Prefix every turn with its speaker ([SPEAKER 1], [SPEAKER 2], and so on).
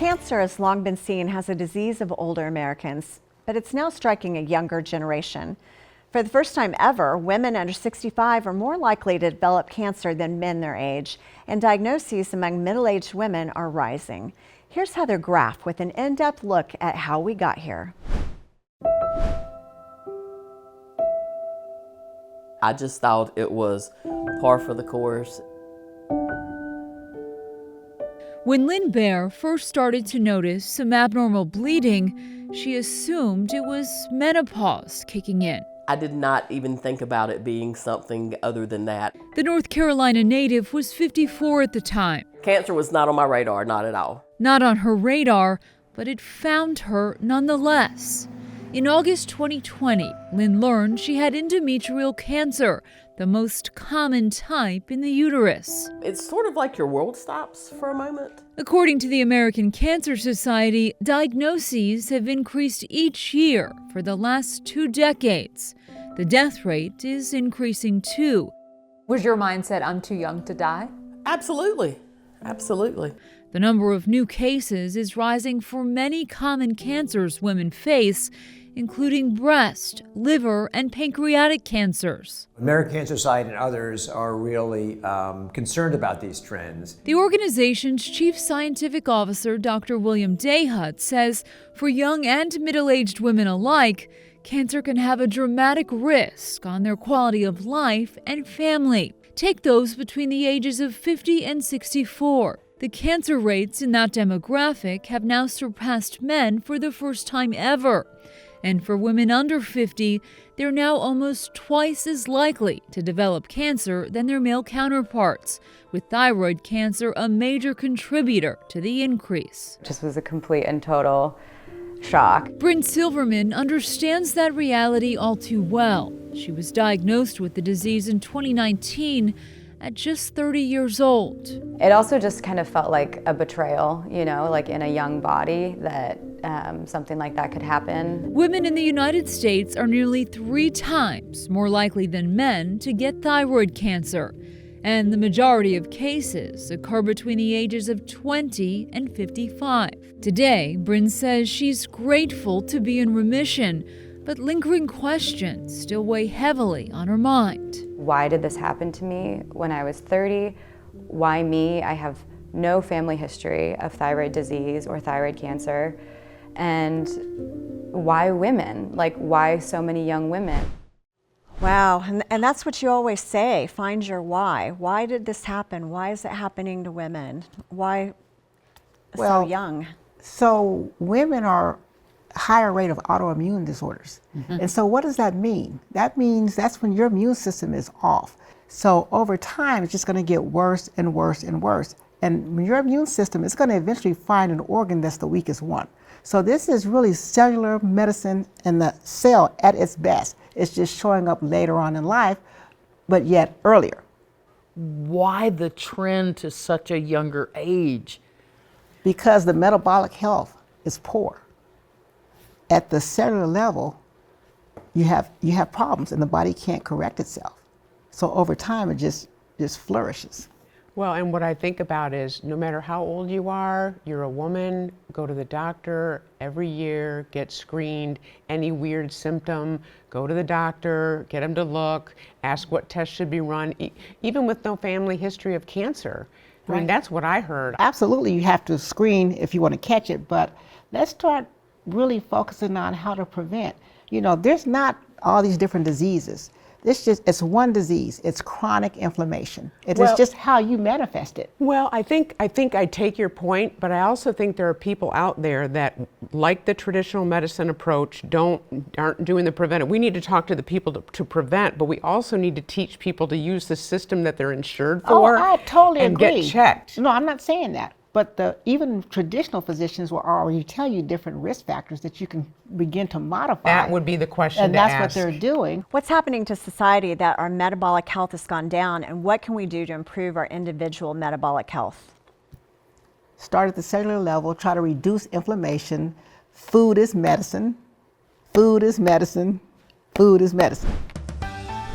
[SPEAKER 1] Cancer has long been seen as a disease of older Americans, but it's now striking a younger generation. For the first time ever, women under 65 are more likely to develop cancer than men their age, and diagnoses among middle-aged women are rising. Here's Heather Graff with an in-depth look at how we got here.
[SPEAKER 2] I just thought it was par for the course.
[SPEAKER 3] When Lynn Bear first started to notice some abnormal bleeding, she assumed it was menopause kicking in.
[SPEAKER 2] I did not even think about it being something other than that.
[SPEAKER 3] The North Carolina native was 54 at the time.
[SPEAKER 2] Cancer was not on my radar, not at all.
[SPEAKER 3] Not on her radar, but it found her nonetheless. In August 2020, Lynn learned she had endometrial cancer, the most common type in the uterus.
[SPEAKER 2] It's sort of like your world stops for a moment.
[SPEAKER 3] According to the American Cancer Society, diagnoses have increased each year for the last 2 decades. The death rate is increasing too.
[SPEAKER 4] Was your mindset, I'm too young to die?
[SPEAKER 2] Absolutely. Absolutely.
[SPEAKER 3] The number of new cases is rising for many common cancers women face, including breast, liver, and pancreatic cancers.
[SPEAKER 5] American Cancer Society and others are really concerned about these trends.
[SPEAKER 3] The organization's chief scientific officer, Dr. William Dayhut, says for young and middle-aged women alike, cancer can have a dramatic risk on their quality of life and family. Take those between the ages of 50 and 64. The cancer rates in that demographic have now surpassed men for the first time ever. And for women under 50, they're now almost twice as likely to develop cancer than their male counterparts, with thyroid cancer a major contributor to the increase.
[SPEAKER 4] It just was a complete and total shock.
[SPEAKER 3] Bryn Silverman understands that reality all too well. She was diagnosed with the disease in 2019 at just 30 years old.
[SPEAKER 4] It also just kind of felt like a betrayal, like in a young body that something like that could happen.
[SPEAKER 3] Women in the United States are nearly 3 times more likely than men to get thyroid cancer, and the majority of cases occur between the ages of 20 and 55. Today, Bryn says she's grateful to be in remission, but lingering questions still weigh heavily on her mind.
[SPEAKER 4] Why did this happen to me when I was 30? Why me? I have no family history of thyroid disease or thyroid cancer. And why women? Like, why so many young women?
[SPEAKER 1] Wow, and that's what you always say, find your why. Why did this happen? Why is it happening to women? Why so young?
[SPEAKER 6] So women are higher rate of autoimmune disorders. And so what does that mean? That means that's when your immune system is off. So over time, it's just going to get worse and worse and worse. And when your immune system is going to eventually find an organ that's the weakest one. So this is really cellular medicine and the cell at its best. It's just showing up later on in life, but yet earlier.
[SPEAKER 7] Why the trend to such a younger age?
[SPEAKER 6] Because the metabolic health is poor. At the cellular level, you have problems and the body can't correct itself. So over time, it just flourishes.
[SPEAKER 8] Well, and what I think about is no matter how old you are, you're a woman, go to the doctor every year, get screened, any weird symptom, go to the doctor, get them to look, ask what tests should be run, even with no family history of cancer. I mean, that's what I heard.
[SPEAKER 6] Absolutely, you have to screen if you want to catch it, but let's start really focusing on how to prevent. There's not all these different diseases. It's one disease. It's chronic inflammation. It is just how you manifest it.
[SPEAKER 8] Well, I think I take your point, but I also think there are people out there that, like the traditional medicine approach, aren't doing the preventive. We need to talk to the people to prevent, but we also need to teach people to use the system that they're insured for.
[SPEAKER 6] I totally agree.
[SPEAKER 8] And get checked.
[SPEAKER 6] No, I'm not saying that. But even traditional physicians will already tell you different risk factors that you can begin to modify.
[SPEAKER 8] That would be the question
[SPEAKER 6] and
[SPEAKER 8] to
[SPEAKER 6] that's
[SPEAKER 8] ask.
[SPEAKER 6] what they're doing.
[SPEAKER 1] What's happening to society that our metabolic health has gone down, and what can we do to improve our individual metabolic health?
[SPEAKER 6] Start at the cellular level, try to reduce inflammation. Food is medicine. Food is medicine. Food is medicine.